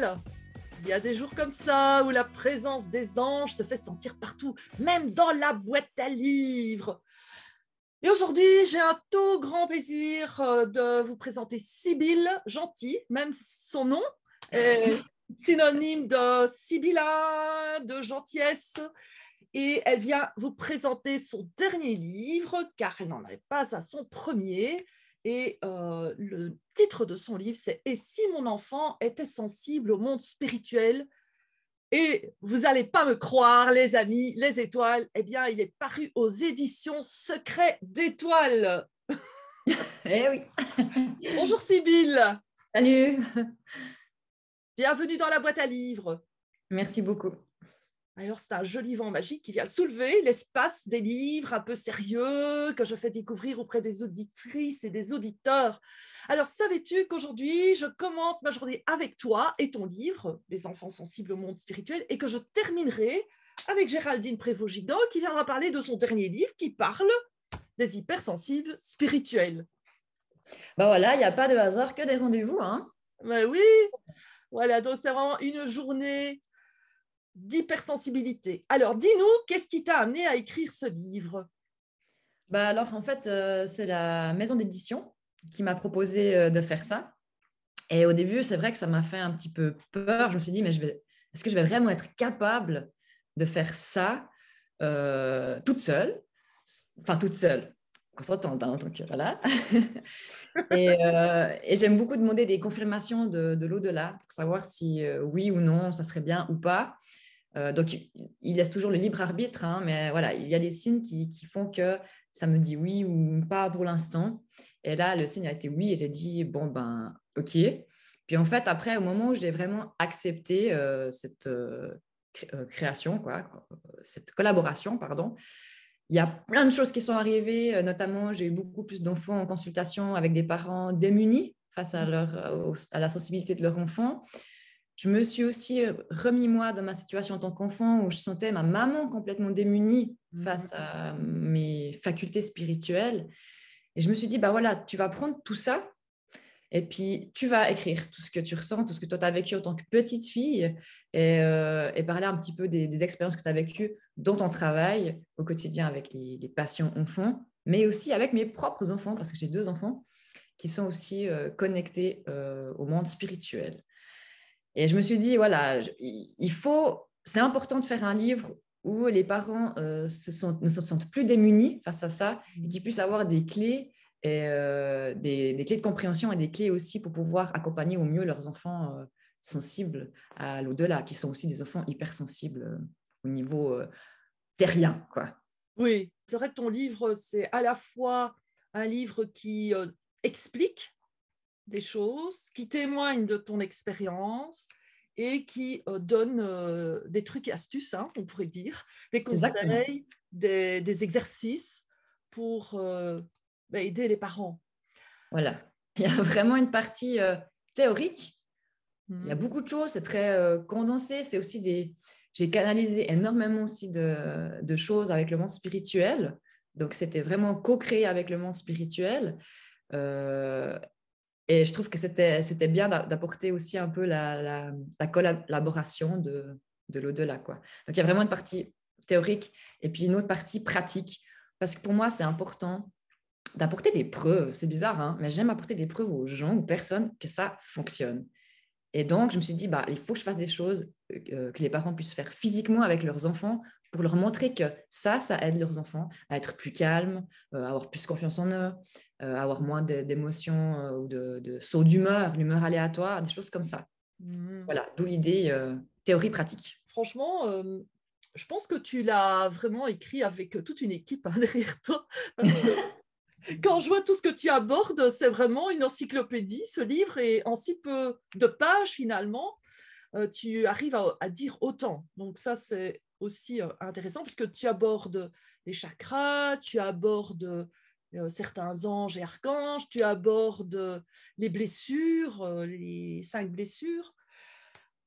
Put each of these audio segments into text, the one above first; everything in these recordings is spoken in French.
Sibylle. Il y a des jours comme ça où la présence des anges se fait sentir partout, même dans la boîte à livres. Et aujourd'hui, j'ai un tout grand plaisir de vous présenter Sibylle Gentil, même son nom est synonyme de Sibylla, de gentillesse. Et elle vient vous présenter son dernier livre, car elle n'en avait pas à son premier. Et le titre de son livre, c'est « Et si mon enfant était sensible au monde spirituel ?» Et vous n'allez pas me croire, les amis, les étoiles, eh bien, il est paru aux éditions Secret d'étoiles. Eh oui. Bonjour Sibylle. Salut. Bienvenue dans la boîte à livres. Merci beaucoup. Alors, c'est un joli vent magique qui vient soulever l'espace des livres un peu sérieux que je fais découvrir auprès des auditrices et des auditeurs. Alors, savais-tu qu'aujourd'hui, je commence ma journée avec toi et ton livre, Les enfants sensibles au monde spirituel, et que je terminerai avec Géraldine Prévost-Gidon qui viendra parler de son dernier livre qui parle des hypersensibles spirituels. Ben voilà, il n'y a pas de hasard que des rendez-vous, hein. Ben oui, voilà, donc c'est vraiment une journée d'hypersensibilité. Alors, dis-nous, qu'est-ce qui t'a amené à écrire ce livre? Ben alors, en fait, c'est la maison d'édition qui m'a proposé de faire ça. Et au début, c'est vrai que ça m'a fait un petit peu peur. Je me suis dit, mais est-ce que je vais vraiment être capable de faire ça toute seule? Enfin, toute seule, qu'on s'entende, hein, donc voilà. Et j'aime beaucoup demander des confirmations de l'au-delà pour savoir si oui ou non, ça serait bien ou pas. Donc, il laisse toujours le libre arbitre, hein, mais voilà, il y a des signes qui font que ça me dit oui ou pas pour l'instant. Et là, le signe a été oui et j'ai dit, bon, ben, OK. Puis en fait, après, au moment où j'ai vraiment accepté cette création, quoi, cette collaboration, pardon, il y a plein de choses qui sont arrivées, notamment j'ai eu beaucoup plus d'enfants en consultation avec des parents démunis face à la sensibilité de leur enfant. Je me suis aussi remis moi dans ma situation en tant qu'enfant où je sentais ma maman complètement démunie face à mes facultés spirituelles. Et je me suis dit, bah voilà, tu vas prendre tout ça et puis tu vas écrire tout ce que tu ressens, tout ce que toi tu as vécu en tant que petite fille et parler un petit peu des expériences que tu as vécues dans ton travail au quotidien avec les patients enfants, mais aussi avec mes propres enfants, parce que j'ai 2 enfants qui sont aussi connectés au monde spirituel. Et je me suis dit, voilà, c'est important de faire un livre où les parents ne se sentent plus démunis face à ça et qu'ils puissent avoir des clés, et, des clés de compréhension et des clés aussi pour pouvoir accompagner au mieux leurs enfants sensibles à l'au-delà, qui sont aussi des enfants hypersensibles au niveau terrien, quoi. Oui, c'est vrai que ton livre, c'est à la fois un livre qui explique des choses, qui témoigne de ton expérience et qui donne des trucs et astuces, hein, on pourrait dire, des Exactement. conseils, des exercices pour aider les parents. Voilà. Il y a vraiment une partie théorique. Il y a Mhm. beaucoup de choses, c'est très condensé. C'est aussi J'ai canalisé énormément aussi de choses avec le monde spirituel. Donc, c'était vraiment co-créé avec le monde spirituel. Euh, et je trouve que c'était bien d'apporter aussi un peu la collaboration de l'au-delà, quoi. Donc, il y a vraiment une partie théorique et puis une autre partie pratique. Parce que pour moi, c'est important d'apporter des preuves. C'est bizarre, hein, mais j'aime apporter des preuves aux gens, aux personnes, que ça fonctionne. Et donc, je me suis dit, bah, il faut que je fasse des choses que les parents puissent faire physiquement avec leurs enfants pour leur montrer que ça aide leurs enfants à être plus calmes, à avoir plus confiance en eux, à avoir moins d'émotions ou de sauts d'humeur, l'humeur aléatoire, des choses comme ça. Mhm. Voilà, d'où l'idée théorie pratique. Franchement, je pense que tu l'as vraiment écrit avec toute une équipe, hein, derrière toi. Parce que quand je vois tout ce que tu abordes, c'est vraiment une encyclopédie, ce livre, et en si peu de pages, finalement, tu arrives à dire autant. Donc ça, c'est aussi intéressant, puisque tu abordes les chakras, tu abordes certains anges et archanges, tu abordes les blessures, les 5 blessures.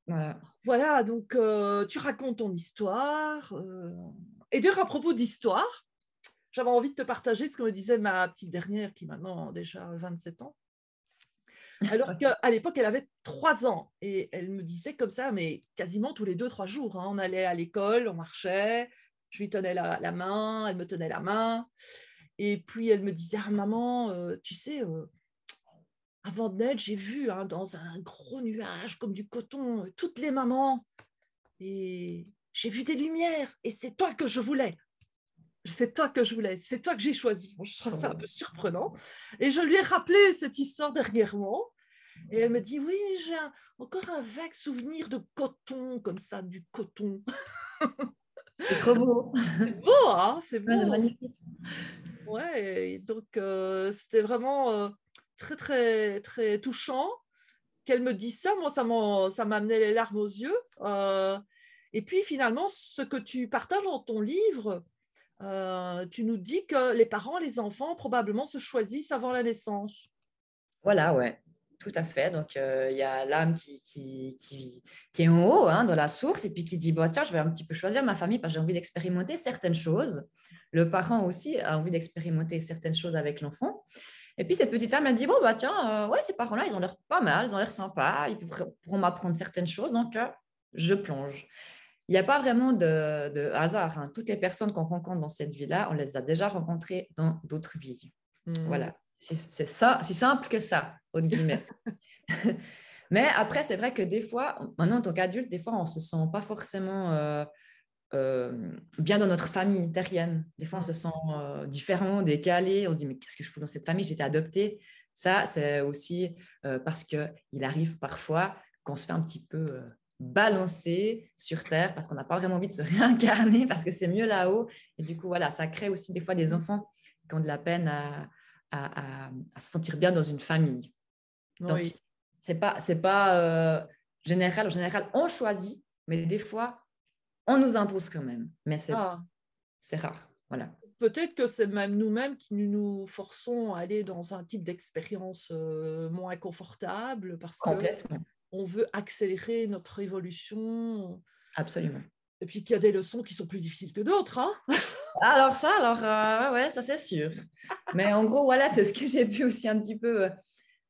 Voilà. Voilà, donc tu racontes ton histoire. Et d'ailleurs, à propos d'histoire, j'avais envie de te partager ce que me disait ma petite dernière, qui maintenant a déjà 27 ans. Alors qu'à l'époque, elle avait 3 ans. Et elle me disait comme ça, mais quasiment tous les 2, 3 jours. On allait à l'école, on marchait, je lui tenais la main, elle me tenait la main. Et puis, elle me disait, ah, maman, tu sais, avant de naître, j'ai vu dans un gros nuage comme du coton, toutes les mamans. Et j'ai vu des lumières. Et c'est toi que je voulais. C'est toi que je voulais. C'est toi que j'ai choisi. Bon, je trouve ça un peu surprenant. Et je lui ai rappelé cette histoire derrière moi. Et elle me dit, oui, j'ai encore un vague souvenir de coton, comme ça, du coton. C'est trop beau. C'est beau, hein, c'est Ouais, c'est beau. magnifique. Ouais, et donc c'était vraiment très, très, très touchant qu'elle me dise ça. Moi, ça m'a amené les larmes aux yeux. Et puis, finalement, ce que tu partages dans ton livre, tu nous dis que les parents, les enfants, probablement se choisissent avant la naissance. Voilà, ouais, tout à fait. Donc, il y a l'âme qui est en haut, hein, dans la source, et puis qui dit, bon, tiens, je vais un petit peu choisir ma famille parce que j'ai envie d'expérimenter certaines choses. Le parent aussi a envie d'expérimenter certaines choses avec l'enfant. Et puis, cette petite âme, elle dit, bon, bah, tiens, ouais, ces parents-là, ils ont l'air pas mal, ils ont l'air sympas, pourront m'apprendre certaines choses, donc je plonge. Il n'y a pas vraiment de hasard, hein. Toutes les personnes qu'on rencontre dans cette vie-là, on les a déjà rencontrées dans d'autres vies. Voilà. C'est ça, c'est simple que ça, entre guillemets. Mais après, c'est vrai que des fois, maintenant en tant qu'adulte, des fois, on ne se sent pas forcément bien dans notre famille terrienne. Des fois, on se sent différent, décalé. On se dit, mais qu'est-ce que je fous dans cette famille? J'ai été adoptée. Ça, c'est aussi parce qu'il arrive parfois qu'on se fait un petit peu balancer sur Terre parce qu'on n'a pas vraiment envie de se réincarner parce que c'est mieux là-haut. Et du coup, voilà, ça crée aussi des fois des enfants qui ont de la peine à se sentir bien dans une famille. Donc, Oui. c'est pas général. En général, on choisit, mais des fois, on nous impose quand même. Mais Ah, c'est rare. Voilà. peut-être que c'est même nous-mêmes qui nous forçons à aller dans un type d'expérience moins confortable parce que Complètement. on veut accélérer notre évolution. Absolument. Et puis qu'il y a des leçons qui sont plus difficiles que d'autres, hein. Alors ça, ouais, ça c'est sûr. Mais en gros, voilà, c'est ce que j'ai pu aussi un petit peu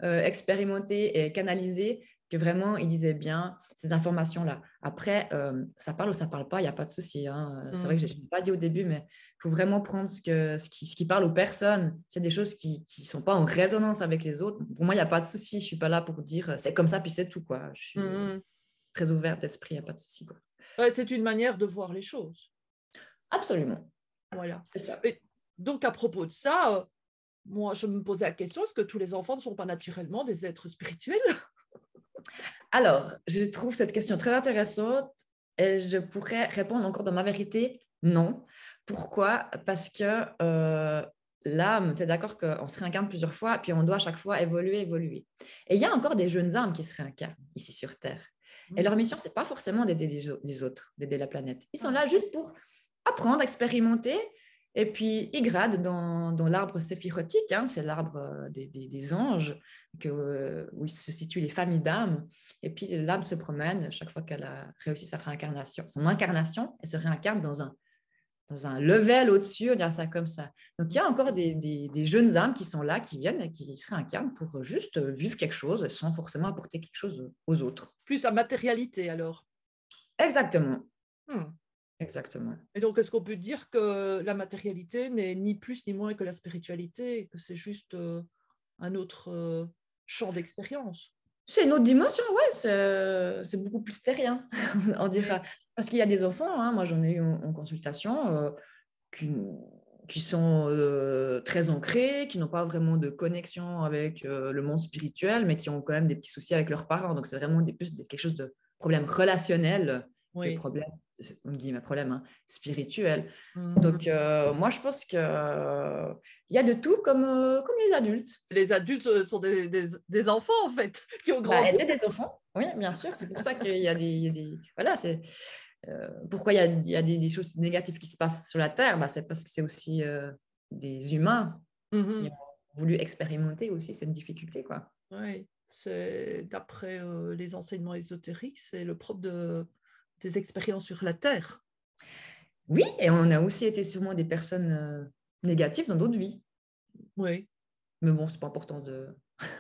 expérimenter et canaliser, que vraiment, il disait bien ces informations-là. Après, ça parle ou ça parle pas, il n'y a pas de souci, hein. C'est vrai que je n'ai pas dit au début, mais il faut vraiment prendre ce qui parle aux personnes. C'est des choses qui ne sont pas en résonance avec les autres. Pour moi, il n'y a pas de souci. Je ne suis pas là pour dire c'est comme ça, puis c'est tout, quoi. Je suis très ouverte d'esprit, il n'y a pas de souci, quoi. Ouais, c'est une manière de voir les choses. Absolument. Voilà. C'est ça. Et donc, à propos de ça, moi, je me posais la question, est-ce que tous les enfants ne sont pas naturellement des êtres spirituels? Alors, je trouve cette question très intéressante et je pourrais répondre encore dans ma vérité, non. Pourquoi? Parce que l'âme, tu es d'accord qu'on se réincarne plusieurs fois, puis on doit à chaque fois évoluer, évoluer. Et il y a encore des jeunes âmes qui se réincarnent ici sur Terre. Et leur mission, c'est pas forcément d'aider les autres, d'aider la planète. Ils sont là juste pour apprendre, expérimenter. Et puis, ils gradent dans l'arbre séphirotique, hein, c'est l'arbre des anges, où se situent les familles d'âmes. Et puis, l'âme se promène chaque fois qu'elle a réussi sa réincarnation. Son incarnation, elle se réincarne dans un level au-dessus, on dirait ça comme ça. Donc, il y a encore des jeunes âmes qui sont là, qui viennent et qui se réincarnent pour juste vivre quelque chose sans forcément apporter quelque chose aux autres. Plus la matérialité, alors. Exactement. Hmm. Exactement. Et donc, est-ce qu'on peut dire que la matérialité n'est ni plus ni moins que la spiritualité, que c'est juste un autre champ d'expérience? C'est une autre dimension, ouais, c'est beaucoup plus terrien, on dira. Parce qu'il y a des enfants, hein, moi j'en ai eu en consultation, qui sont très ancrés, qui n'ont pas vraiment de connexion avec le monde spirituel, mais qui ont quand même des petits soucis avec leurs parents. Donc c'est vraiment plus quelque chose de problème relationnel que Oui. on dit problème hein, spirituel. Mhm. Donc moi je pense qu'il y a de tout comme les adultes. Les adultes sont des enfants, en fait, qui ont Bah, grandi. aider des enfants, oui, bien sûr. C'est pour ça qu'il y a voilà, c'est pourquoi il y a des choses négatives qui se passent sur la Terre. Bah, c'est parce que c'est aussi des humains qui Mhm. ont voulu expérimenter aussi cette difficulté, quoi. Oui, c'est d'après les enseignements ésotériques, c'est le propre des expériences sur la Terre. Oui, et on a aussi été sûrement des personnes négatives dans d'autres vies. Oui. Mais bon, c'est pas important de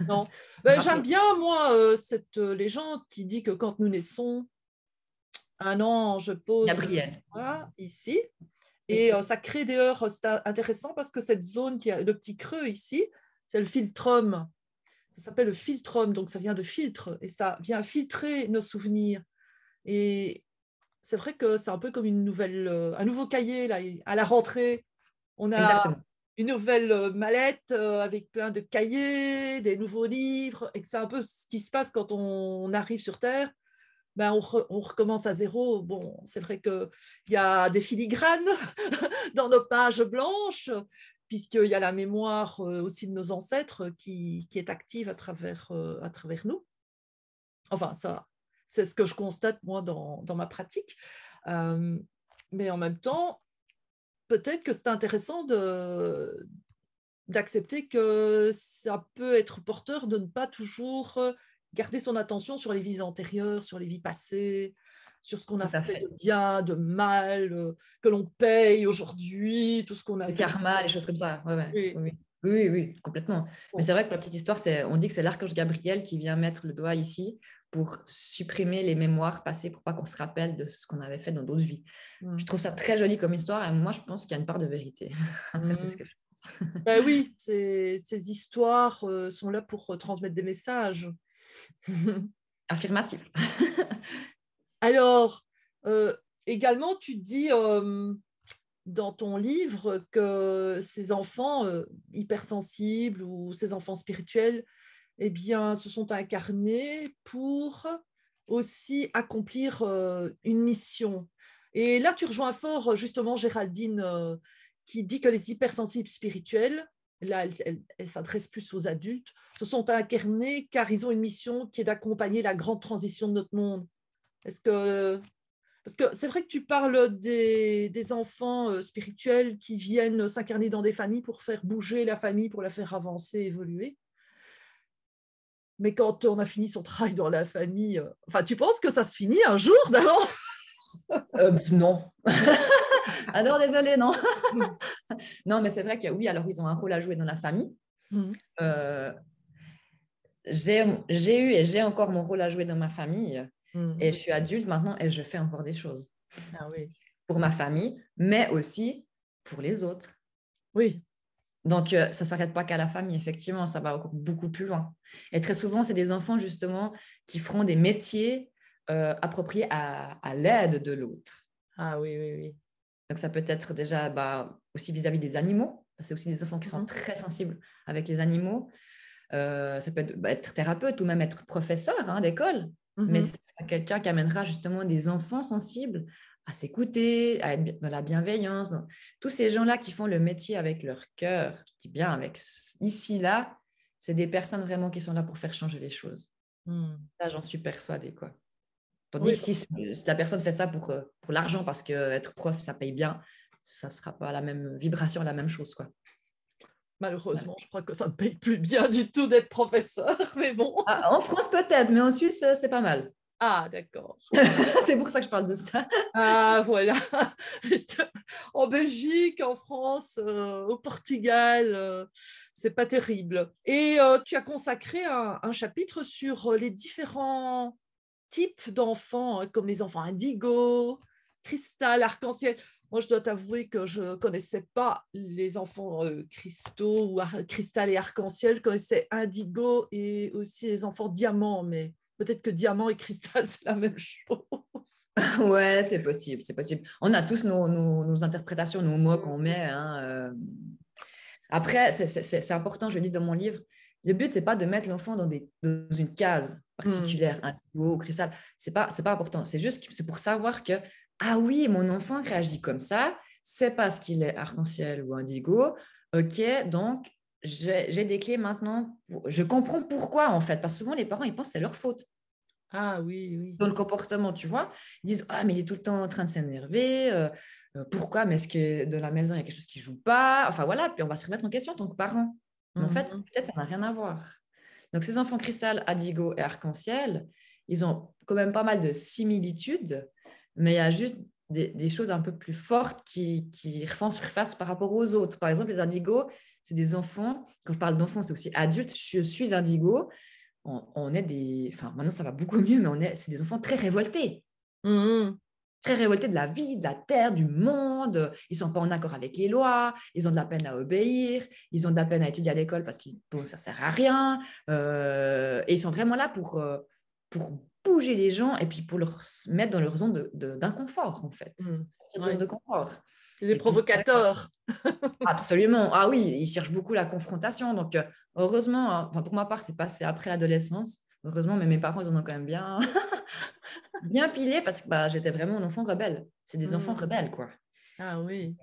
Non. Se J'aime rappeler. bien, moi, cette légende qui dit que quand nous naissons, un ange pose Gabriel. voilà, ici. Oui, Et ça crée d'ailleurs, c'est intéressant parce que cette zone qui a le petit creux ici, c'est le philtrum. Ça s'appelle le philtrum, donc ça vient de filtre et ça vient filtrer nos souvenirs. Et c'est vrai que c'est un peu comme un nouveau cahier là, à la rentrée. On a exactement. une nouvelle mallette avec plein de cahiers, des nouveaux livres, et que c'est un peu ce qui se passe quand on arrive sur Terre. On recommence à zéro. Bon, c'est vrai qu'il y a des filigranes dans nos pages blanches, puisqu'il y a la mémoire aussi de nos ancêtres qui est active à travers nous. Enfin, ça, c'est ce que je constate, moi, dans ma pratique. Euh, mais en même temps, peut-être que c'est intéressant d'accepter que ça peut être porteur de ne pas toujours garder son attention sur les vies antérieures, sur les vies passées, sur ce qu'on a Tout à fait de fait. bien, de mal, que l'on paye aujourd'hui, tout ce qu'on a Le fait. karma, les choses comme ça. Ouais, ouais. Oui. Oui, oui, oui, oui, complètement. Mais Bon. c'est vrai que pour la petite histoire, on dit que c'est l'archange Gabriel qui vient mettre le doigt ici pour supprimer les mémoires passées pour pas qu'on se rappelle de ce qu'on avait fait dans d'autres vies. Je Mm. trouve ça très joli comme histoire et moi, je pense qu'il y a une part de vérité. Après, c'est ce Mm. que je pense. Ben oui, ces histoires sont là pour transmettre des messages. Affirmatif. Alors, également, tu dis dans ton livre que ces enfants hypersensibles ou ces enfants spirituels, eh bien, se sont incarnés pour aussi accomplir une mission. Et là, tu rejoins fort justement Géraldine qui dit que les hypersensibles spirituels, là, elle s'adresse plus aux adultes, se sont incarnés car ils ont une mission qui est d'accompagner la grande transition de notre monde. Est-ce que parce que c'est vrai que tu parles des enfants spirituels qui viennent s'incarner dans des familles pour faire bouger la famille, pour la faire avancer, évoluer. Mais quand on a fini son travail dans la famille, enfin, tu penses que ça se finit un jour d'abord? Non. Ah non, désolée, non. Non, mais c'est vrai que oui, alors ils ont un rôle à jouer dans la famille. Mhm. Euh, j'ai eu et j'ai encore mon rôle à jouer dans ma famille. Et Mhm. je suis adulte maintenant et je fais encore des choses Ah oui. pour ma famille, mais aussi pour les autres. Oui. Donc, ça ne s'arrête pas qu'à la famille, effectivement, ça va encore beaucoup plus loin. Et très souvent, c'est des enfants, justement, qui feront des métiers appropriés à l'aide de l'autre. Ah oui, oui, oui. Donc, ça peut être déjà aussi vis-à-vis des animaux. C'est aussi des enfants qui sont Mhm. très sensibles avec les animaux. Ça peut être thérapeute ou même être professeur d'école. Mais Mhm. c'est quelqu'un qui amènera justement des enfants sensibles à s'écouter, à être dans la bienveillance. Donc, tous ces gens-là qui font le métier avec leur cœur, je dis bien avec ici, là, c'est des personnes vraiment qui sont là pour faire changer les choses. Mhm. Ça, j'en suis persuadée, quoi. Tandis Oui, que si la personne fait ça pour l'argent, parce qu'être prof, ça paye bien, ça ne sera pas la même vibration, la même chose, quoi. Voilà. malheureusement, je crois que ça ne paye plus bien du tout d'être professeur, mais bon. Ah, en France, peut-être, mais en Suisse, c'est pas mal. Ah, d'accord. C'est pour ça que je parle de ça. Ah, voilà. En Belgique, en France, au Portugal, c'est pas terrible. Et tu as consacré un chapitre sur les différents types d'enfants, hein, comme les enfants indigo, cristal, arc-en-ciel. Moi, je dois t'avouer que je ne connaissais pas les enfants cristaux ou cristal et arc-en-ciel. Je connaissais indigo et aussi les enfants diamant, mais peut-être que diamant et cristal, c'est la même chose. Ouais, c'est possible, c'est possible. On a tous nos interprétations, nos mots qu'on met. Après, c'est important, je le dis dans mon livre, le but, c'est pas de mettre l'enfant dans une case Hmm. particulière, indigo ou cristal. C'est pas important. C'est juste c'est pour savoir que, ah oui, mon enfant réagit comme ça, c'est parce qu'il est arc-en-ciel ou indigo. OK, donc j'ai des clés maintenant. Je comprends pourquoi, en fait, parce que souvent, les parents, ils pensent que c'est leur faute Ah oui, oui. dans le comportement, tu vois. Ils disent, ah, mais il est tout le temps en train de s'énerver. Pourquoi? Mais est-ce que dans la maison, il y a quelque chose qui ne joue pas? Enfin, voilà. Puis on va se remettre en question en tant que parent. Mais en fait, Mhm. peut-être ça n'a rien à voir. Donc, ces enfants cristal, indigo et arc-en-ciel, ils ont quand même pas mal de similitudes, mais il y a juste des choses un peu plus fortes qui refont surface par rapport aux autres. Par exemple, les indigos, c'est des enfants. Quand je parle d'enfants, c'est aussi adultes. Je suis indigo. On est des... Enfin, maintenant, ça va beaucoup mieux, mais c'est des enfants très révoltés. Mhm. Très révoltés de la vie, de la terre, du monde. Ils ne sont pas en accord avec les lois. Ils ont de la peine à obéir. Ils ont de la peine à étudier à l'école parce que bon, ça ne sert à rien. Et ils sont vraiment là pour bouger les gens et puis pour leur mettre dans leur zone d'inconfort, en fait. Cette zone Ouais. de confort. C'est des Et puis, provocateurs. absolument. Ah oui, ils cherchent beaucoup la confrontation. Donc, heureusement, enfin, pour ma part, c'est passé après l'adolescence. Heureusement, mais mes parents, ils en ont quand même bien, bien pilé parce que j'étais vraiment un enfant rebelle. C'est des enfants rebelles, quoi. Ah oui.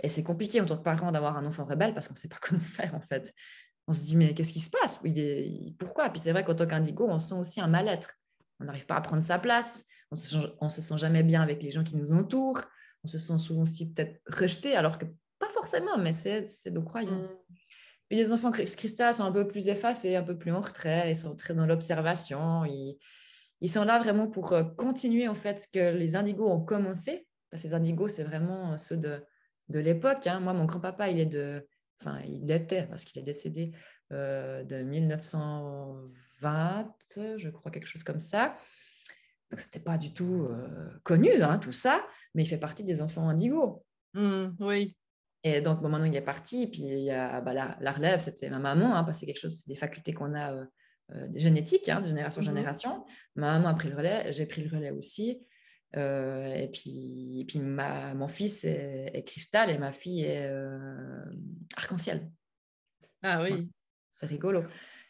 Et c'est compliqué en tant que parent d'avoir un enfant rebelle parce qu'on ne sait pas comment faire, en fait. On se dit, mais qu'est-ce qui se passe? Pourquoi? Et puis c'est vrai qu'en tant qu'indigo, on sent aussi un mal-être. On n'arrive pas à prendre sa place. On se sent jamais bien avec les gens qui nous entourent. On se sent souvent aussi peut-être rejeté, alors que pas forcément, mais c'est nos croyances. Puis les enfants cristal sont un peu plus effacés, un peu plus en retrait. Ils sont très dans l'observation. Ils sont là vraiment pour continuer en fait ce que les indigos ont commencé. Parce que les indigos, c'est vraiment ceux de l'époque. Hein. Moi, mon grand-papa, enfin, il était, parce qu'il est décédé de 1920, je crois, quelque chose comme ça. Donc, c'était pas du tout connu, hein, tout ça, mais il fait partie des enfants indigos. Oui. Et donc, bon, maintenant, il est parti. Et puis, il y a la relève, c'était ma maman, hein, parce que c'est quelque chose, c'est des facultés qu'on a des génétiques, hein, de génération en génération. Ma maman a pris le relais, j'ai pris le relais aussi. Et puis mon fils est cristal et ma fille est arc-en-ciel. Ah Ouais, oui. c'est rigolo.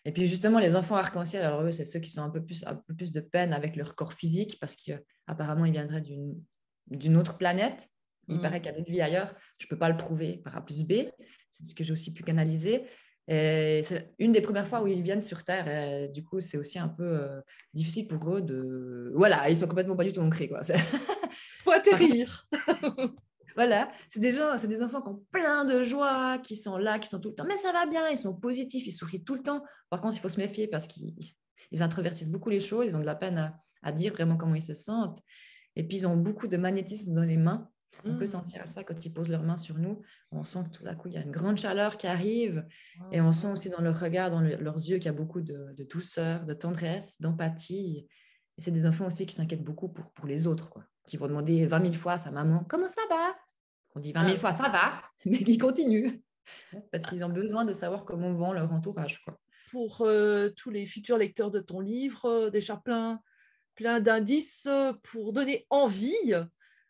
Et puis justement, les enfants arc-en-ciel, alors eux, c'est ceux qui sont un peu plus de peine avec leur corps physique parce qu'apparemment, ils viendraient d'une autre planète. Il paraît qu'il y a d'autres vies ailleurs. Je ne peux pas le prouver par A plus B. C'est ce que j'ai aussi pu canaliser. Et c'est une des premières fois où ils viennent sur Terre. Et du coup, c'est aussi un peu difficile pour eux de... Voilà, ils sont complètement pas du tout ancrés, quoi. Faut atterrir. Voilà, c'est des enfants qui ont plein de joie, qui sont là, qui sont tout le temps. Mais ça va bien, ils sont positifs, ils sourient tout le temps. Par contre, il faut se méfier parce qu'ils introvertissent beaucoup les choses, ils ont de la peine à dire vraiment comment ils se sentent. Et puis, ils ont beaucoup de magnétisme dans les mains. On peut sentir ça quand ils posent leurs mains sur nous. On sent que tout d'un coup, il y a une grande chaleur qui arrive. Et on sent aussi dans leur regard, dans leurs yeux, qu'il y a beaucoup de douceur, de tendresse, d'empathie. Et c'est des enfants aussi qui s'inquiètent beaucoup pour les autres, quoi. Qui vont demander 20 000 fois à sa maman, comment ça va? On dit 20 000 fois, ça va, mais qui continuent. Parce qu'ils ont besoin de savoir comment vont leur entourage, quoi. Pour tous les futurs lecteurs de ton livre, déjà plein d'indices pour donner envie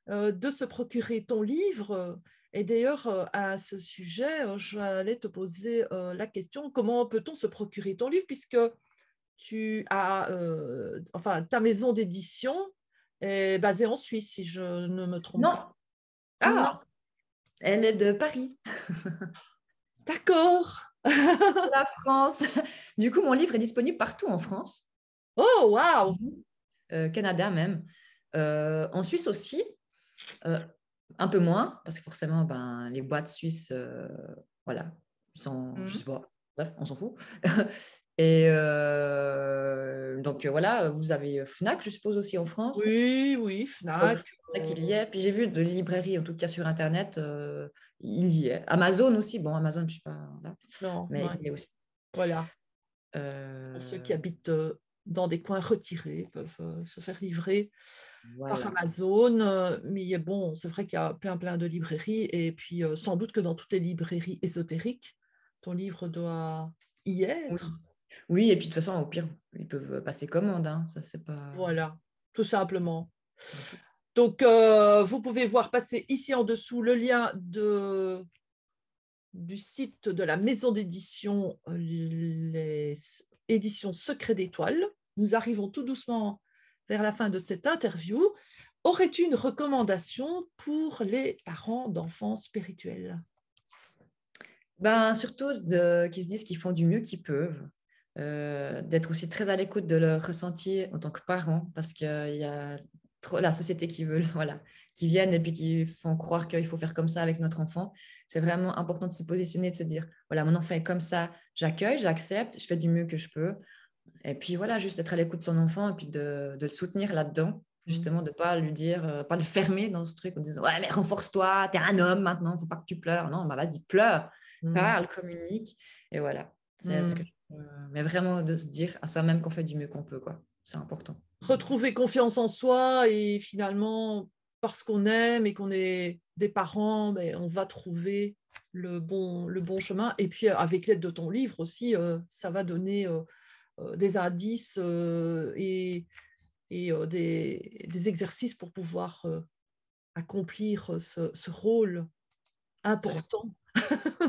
de se procurer ton livre. Et d'ailleurs, à ce sujet, j'allais te poser la question, comment peut-on se procurer ton livre puisque tu as, enfin, ta maison d'édition est basée en Suisse, si je ne me trompe Non, pas. non, Ah, elle est de Paris, d'accord. de la France. Du coup, mon livre est disponible partout en France, Oh, waouh. Canada même. En Suisse aussi, euh, un peu moins, parce que forcément, les boîtes suisses, voilà, je sais pas, bref, on s'en fout. Et donc voilà, vous avez Fnac, je suppose, aussi en France. Oui, oui, Donc, Fnac. Fnac, il y est. Puis j'ai vu de librairies, en tout cas sur Internet, il y est. Amazon aussi. Bon, Amazon, je ne suis pas là, Non, mais ouais, il y est aussi. voilà. Pour ceux qui Euh, habitent dans des coins retirés peuvent se faire livrer par voilà. Amazon. Mais bon, c'est vrai qu'il y a plein de librairies. Et puis, sans doute que dans toutes les librairies ésotériques, ton livre doit y Oui. être. Oui, et puis de toute façon, au pire, ils peuvent passer commande. Hein. Ça, c'est pas. Voilà, tout simplement. Donc, vous pouvez voir passer ici en dessous le lien du site de la maison d'édition, les éditions Secret d'étoiles. Nous arrivons tout doucement vers la fin de cette interview. Aurais-tu une recommandation pour les parents d'enfants spirituels? Surtout qu'ils se disent qu'ils font du mieux qu'ils peuvent. D'être aussi très à l'écoute de leur ressenti en tant que parents, parce qu'il y a trop la société qui veut, voilà, qui viennent et puis qui font croire qu'il faut faire comme ça avec notre enfant. C'est vraiment important de se positionner, de se dire, voilà, mon enfant est comme ça, j'accueille, j'accepte, je fais du mieux que je peux. Et puis voilà, juste être à l'écoute de son enfant et puis de le soutenir là-dedans, Justement, de ne pas lui dire, pas le fermer dans ce truc en disant ouais, mais renforce-toi, t'es un homme maintenant, il ne faut pas que tu pleures. Non, bah vas-y, pleure, parle, communique. Et voilà. C'est ce que mais vraiment de se dire à soi-même qu'on fait du mieux qu'on peut, quoi. C'est important. Retrouver confiance en soi et finalement, parce qu'on aime et qu'on est des parents, ben, on va trouver le bon chemin. Et puis, avec l'aide de ton livre aussi, ça va donner des indices et des exercices pour pouvoir accomplir ce rôle important.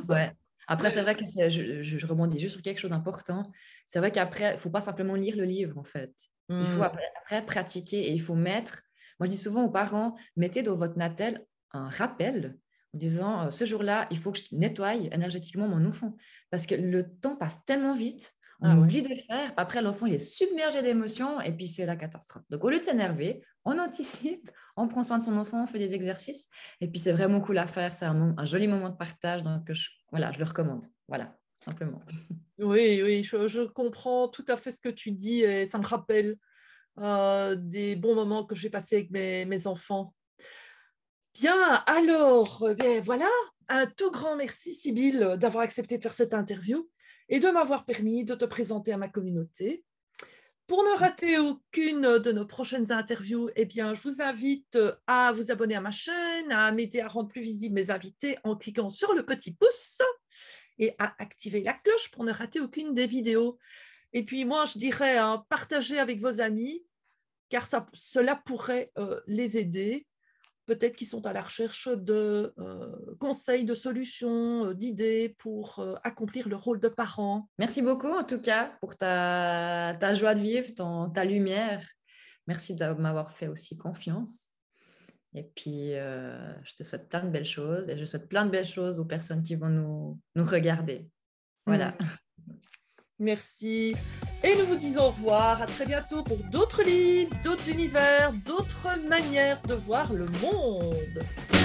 Ouais. Après, c'est vrai que je rebondis juste sur quelque chose d'important. C'est vrai qu'après, il ne faut pas simplement lire le livre, en fait. Il faut après pratiquer et il faut mettre. Moi, je dis souvent aux parents, mettez dans votre Natel un rappel en disant ce jour-là, il faut que je nettoie énergétiquement mon enfant. Parce que le temps passe tellement vite, on oublie de le faire. Après, l'enfant, il est submergé d'émotions et puis c'est la catastrophe. Donc, au lieu de s'énerver, on anticipe, on prend soin de son enfant, on fait des exercices. Et puis, c'est vraiment cool à faire. C'est un joli moment de partage. Donc, je le recommande. Voilà, simplement. Oui, je comprends tout à fait ce que tu dis et ça me rappelle des bons moments que j'ai passés avec mes enfants. Bien, alors, bien, voilà, un tout grand merci, Sybille, d'avoir accepté de faire cette interview et de m'avoir permis de te présenter à ma communauté. Pour ne rater aucune de nos prochaines interviews, eh bien, je vous invite à vous abonner à ma chaîne, à m'aider à rendre plus visibles mes invités en cliquant sur le petit pouce et à activer la cloche pour ne rater aucune des vidéos. Et puis moi, je dirais, partagez avec vos amis, car cela pourrait les aider. Peut-être qu'ils sont à la recherche de conseils, de solutions, d'idées pour accomplir le rôle de parent. Merci beaucoup, en tout cas, pour ta joie de vivre, ta lumière. Merci de m'avoir fait aussi confiance. Et puis, je te souhaite plein de belles choses et je souhaite plein de belles choses aux personnes qui vont nous regarder. Voilà. Merci. Et nous vous disons au revoir. À très bientôt pour d'autres livres, d'autres univers, d'autres manières de voir le monde.